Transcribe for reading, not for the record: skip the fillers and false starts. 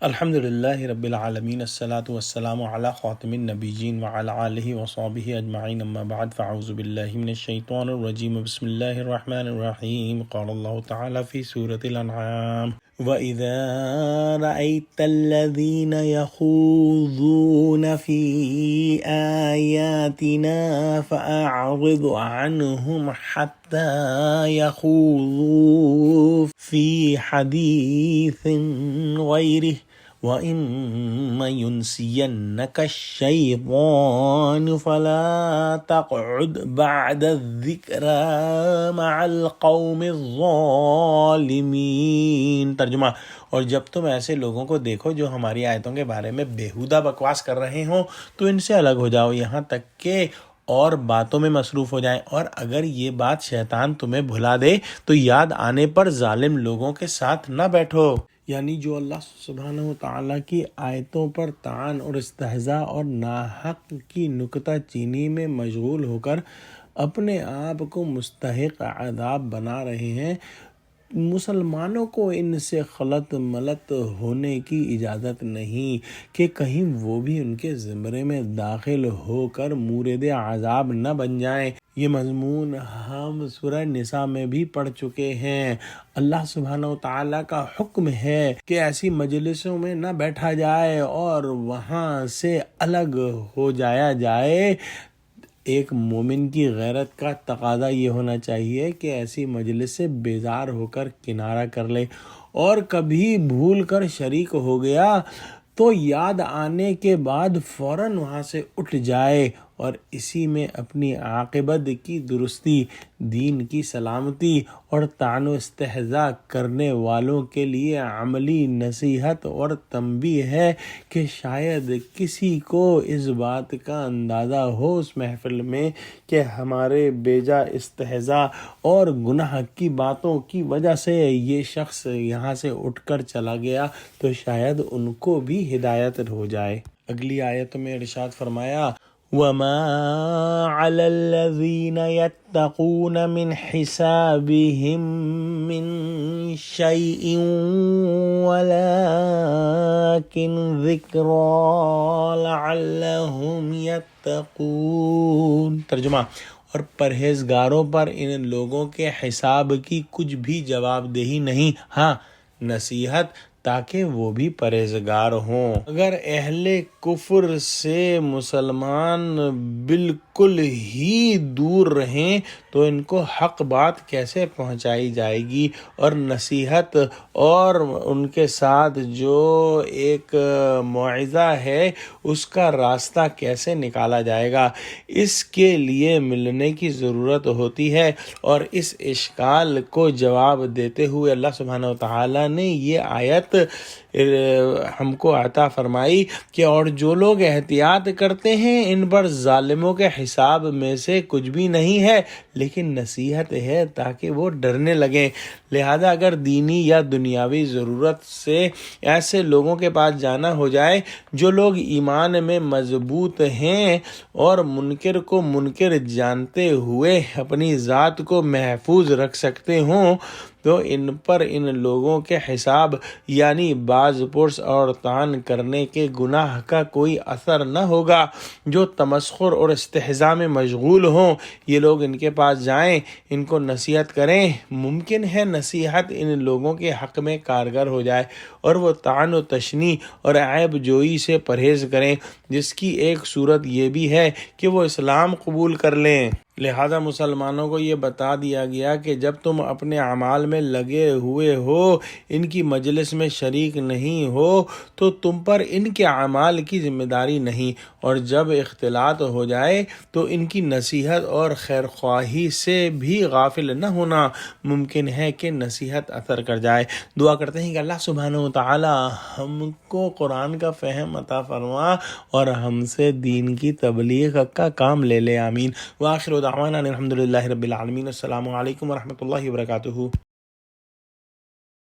الحمد لله رب العالمين الصلاة والسلام على خاتم النبيين وعلى آله وصحبه أجمعين أما بعد فأعوذ بالله من الشيطان الرجيم بسم الله الرحمن الرحيم قال الله تعالى في سورة الأنعام وَإِذَا رَأَيْتَ الَّذِينَ يَخُوضُونَ فِي آيَاتِنَا فَأَعْرِضْ عَنْهُمْ حَتَّى يَخُوضُوا فِي حَدِيثٍ غَيْرِهِ وَإِمَّا يُنْسِيَنَّكَ الشَّيْطَانُ فَلَا تَقْعُدْ بَعْدَ الذِّكْرَى مَعَ الْقَوْمِ الظَّالِمِينَ۔ ترجمہ: اور جب تم ایسے لوگوں کو دیکھو جو ہماری آیتوں کے بارے میں بیہودہ بکواس کر رہے ہوں تو ان سے الگ ہو جاؤ یہاں تک کہ اور باتوں میں مصروف ہو جائیں، اور اگر یہ بات شیطان تمہیں بھلا دے تو یاد آنے پر ظالم لوگوں کے ساتھ نہ بیٹھو۔ یعنی جو اللہ سبحانہ وتعالیٰ کی آیتوں پر طعن اور استہزاء اور ناحق کی نکتہ چینی میں مشغول ہو کر اپنے آپ کو مستحق عذاب بنا رہے ہیں، مسلمانوں کو ان سے خلط ملط ہونے کی اجازت نہیں کہ کہیں وہ بھی ان کے زمرے میں داخل ہو کر مورد عذاب نہ بن جائیں۔ یہ مضمون ہم سورہ نساء میں بھی پڑھ چکے ہیں۔ اللہ سبحانہ وتعالیٰ کا حکم ہے کہ ایسی مجلسوں میں نہ بیٹھا جائے اور وہاں سے الگ ہو جایا جائے۔ ایک مومن کی غیرت کا تقاضا یہ ہونا چاہیے کہ ایسی مجلس سے بیزار ہو کر کنارہ کر لے، اور کبھی بھول کر شریک ہو گیا تو یاد آنے کے بعد فوراً وہاں سے اٹھ جائے اور اسی میں اپنی عاقبت کی درستی، دین کی سلامتی اور طعن و استہزاء کرنے والوں کے لیے عملی نصیحت اور تنبیہ ہے کہ شاید کسی کو اس بات کا اندازہ ہو اس محفل میں کہ ہمارے بیجا استہزاء اور گناہ کی باتوں کی وجہ سے یہ شخص یہاں سے اٹھ کر چلا گیا تو شاید ان کو بھی ہدایت ہو جائے۔ اگلی آیت میں ارشاد فرمایا وَمَا عَلَى الَّذِينَ يَتَّقُونَ مِنْ حِسَابِهِمْ مِنْ شَيْءٍ وَلَكِنْ ذِكْرَى لَعَلَّهُمْ يَتَّقُونَ۔ ترجمہ: اور پرہیزگاروں پر ان لوگوں کے حساب کی کچھ بھی جواب دہی نہیں، ہاں نصیحت، تاکہ وہ بھی پرہیزگار ہوں۔ اگر اہل کفر سے مسلمان بالکل ہی دور رہیں تو ان کو حق بات کیسے پہنچائی جائے گی، اور نصیحت اور ان کے ساتھ جو ایک موعظہ ہے اس کا راستہ کیسے نکالا جائے گا؟ اس کے لیے ملنے کی ضرورت ہوتی ہے، اور اس اشکال کو جواب دیتے ہوئے اللہ سبحانہ وتعالیٰ نے یہ آیت ہم کو عطا فرمائی کہ اور جو لوگ احتیاط کرتے ہیں ان پر ظالموں کے حساب میں سے کچھ بھی نہیں ہے، لیکن نصیحت ہے تاکہ وہ ڈرنے لگیں۔ لہذا اگر دینی یا دنیاوی ضرورت سے ایسے لوگوں کے پاس جانا ہو جائے جو لوگ ایمان میں مضبوط ہیں اور منکر کو منکر جانتے ہوئے اپنی ذات کو محفوظ رکھ سکتے ہوں، تو ان پر ان لوگوں کے حساب یعنی باز پرس اور طعن کرنے کے گناہ کا کوئی اثر نہ ہوگا۔ جو تمسخر اور استہزاء میں مشغول ہوں یہ لوگ ان کے پاس جائیں، ان کو نصیحت کریں، ممکن ہے نصیحت ان لوگوں کے حق میں کارگر ہو جائے اور وہ طعن و تشنیع اور عیب جوئی سے پرہیز کریں، جس کی ایک صورت یہ بھی ہے کہ وہ اسلام قبول کر لیں۔ لہذا مسلمانوں کو یہ بتا دیا گیا کہ جب تم اپنے اعمال میں لگے ہوئے ہو، ان کی مجلس میں شریک نہیں ہو، تو تم پر ان کے اعمال کی ذمہ داری نہیں، اور جب اختلاط ہو جائے تو ان کی نصیحت اور خیر خواہی سے بھی غافل نہ ہونا، ممکن ہے کہ نصیحت اثر کر جائے۔ دعا کرتے ہیں کہ اللہ سبحانہ وتعالی ہم کو قرآن کا فہم عطا فرما اور ہم سے دین کی تبلیغ کا کام لے لے، آمین۔ وآخر دعوانا الحمد للہ رب العالمین۔ السلام علیکم ورحمۃ اللہ وبرکاتہ۔